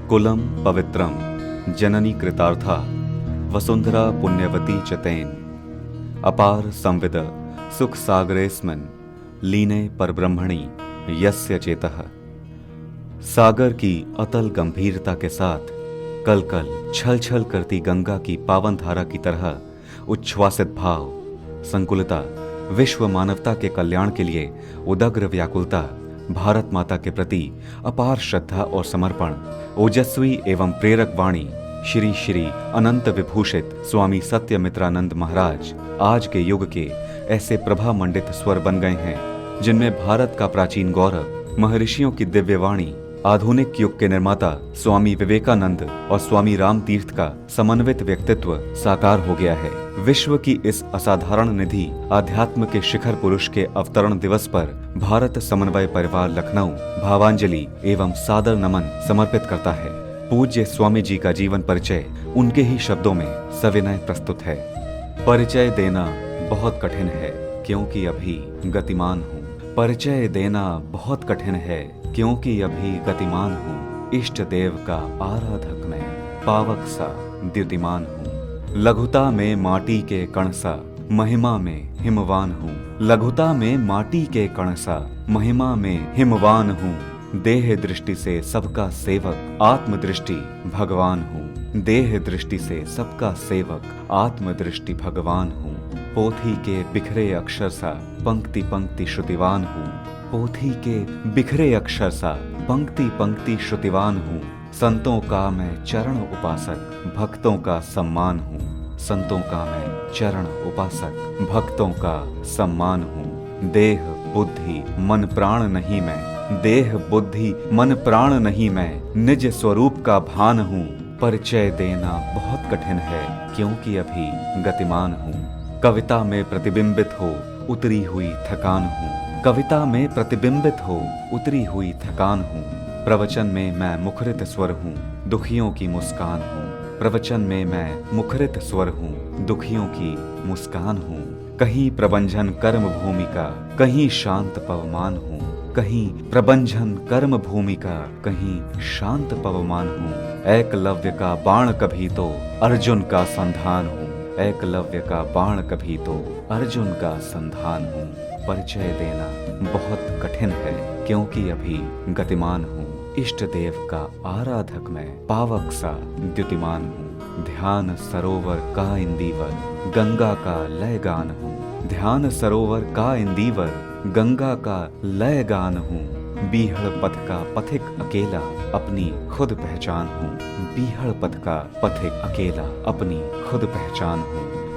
Coulomb पवित्रम जननी कृतार्था वसुंधरा पुण्यवती च तेन अपार संविद सुख सागरेस्मिन् लीने परब्रह्मणि यस्य चेतः। सागर की अतल गंभीरता के साथ कल कल छल छल करती गंगा की पावन धारा की तरह उच्छ्वासित भाव, संकुलता, विश्व मानवता के कल्याण के लिए उदग्र व्याकुलता, भारत माता के प्रति अपार श्रद्धा और समर्पण, ओजस्वी एवं प्रेरक वाणी श्री श्री अनंत विभूषित स्वामी सत्यमित्रानंद महाराज आज के युग के ऐसे प्रभा मंडित स्वर बन गए हैं जिनमें भारत का प्राचीन गौरव, महर्षियों की दिव्य वाणी, आधुनिक युग के निर्माता स्वामी विवेकानंद और स्वामी राम तीर्थ का समन्वित व्यक्तित्व साकार हो गया है। विश्व की इस असाधारण निधि आध्यात्म के शिखर पुरुष के अवतरण दिवस पर भारत समन्वय परिवार लखनऊ भावांजलि एवं सादर नमन समर्पित करता है। पूज्य स्वामी जी का जीवन परिचय उनके ही शब्दों में सविनय प्रस्तुत है। परिचय देना बहुत कठिन है क्योंकि अभी गतिमान हूँ। परिचय देना बहुत कठिन है क्योंकि अभी गतिमान हूँ। इष्ट देव का आराधक मैं पावक सा द्युतिमान हूँ। लघुता में माटी के कण सा महिमा में हिमवान हूँ। लघुता में माटी के कण सा महिमा में हिमवान हूँ। देह दृष्टि से सबका सेवक आत्मदृष्टि भगवान हूँ। देह दृष्टि से सबका सेवक आत्मदृष्टि भगवान हूँ। पोथी के बिखरे अक्षर सा पंक्ति पंक्ति श्रुतिवान हूँ। पोथी के बिखरे अक्षर सा पंक्ति पंक्ति श्रुतिवान हूँ। संतों का मैं चरण उपासक भक्तों का सम्मान हूँ। संतों का मैं चरण उपासक भक्तों का सम्मान हूँ। देह बुद्धि मन प्राण नहीं मैं, देह बुद्धि मन प्राण नहीं मैं, निज स्वरूप का भान हूँ। परिचय देना बहुत कठिन है क्योंकि अभी गतिमान हूँ। कविता में प्रतिबिंबित हो उतरी हुई थकान हूँ। कविता में प्रतिबिंबित हो उतरी हुई थकान हूँ। प्रवचन में मैं मुखरित स्वर हूँ, दुखियों की मुस्कान हूँ। प्रवचन में मैं मुखरित स्वर हूँ, दुखियों की मुस्कान हूँ। कहीं प्रबंधन कर्म भूमिका, कहीं शांत पवमान हूँ। कहीं प्रबंधन कर्म भूमिका, कहीं शांत पवमान हूँ। एकलव्य का बाण कभी तो अर्जुन का संधान हूँ। एकलव्य का बाण कभी तो अर्जुन का संधान हूँ। परिचय देना बहुत कठिन है क्योंकि अभी गतिमान हूँ। इष्ट देव का आराधक मैं पावक सा द्युतिमान हूँ। ध्यान सरोवर का इंदीवर गंगा का लय गान हूँ। ध्यान सरोवर का इंदीवर गंगा का लय गान हूँ। बीहड़ पथ का पथिक अकेला अपनी खुद पहचान हूँ। बीहड़ पथ का पथिक अकेला अपनी खुद पहचान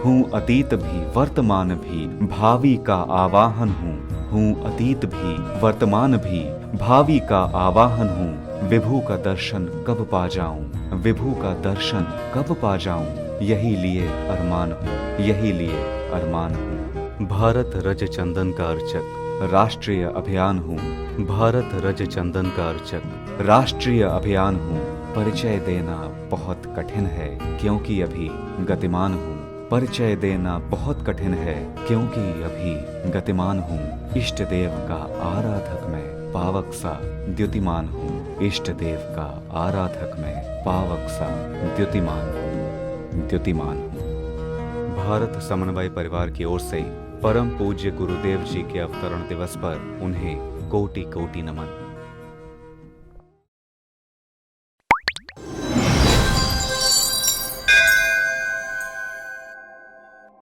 हूँ अतीत भी वर्तमान भी भावी का आवाहन हूँ अतीत भी वर्तमान भी भावी का आवाहन हूँ। विभु का दर्शन कब पा जाऊं, विभु का दर्शन कब पा जाऊं, यही लिए अरमान हूँ, यही लिए अरमान हूँ। भारत रज चंदन का अर्चक राष्ट्रीय अभियान हूँ। भारत रज चंदन का अर्चक राष्ट्रीय अभियान हूँ। परिचय देना बहुत कठिन है क्योंकि अभी गतिमान हूँ। परिचय देना बहुत कठिन है क्योंकि अभी गतिमान हूँ। इष्ट देव का आराधक मैं पावक सा द्युतिमान हूँ। इष्ट देव का आराधक मैं पावक सा द्युतिमान हूँ। भारत समन्वय परिवार की ओर से परम पूज्य गुरुदेव जी के अवतरण दिवस पर उन्हें कोटि कोटि नमन।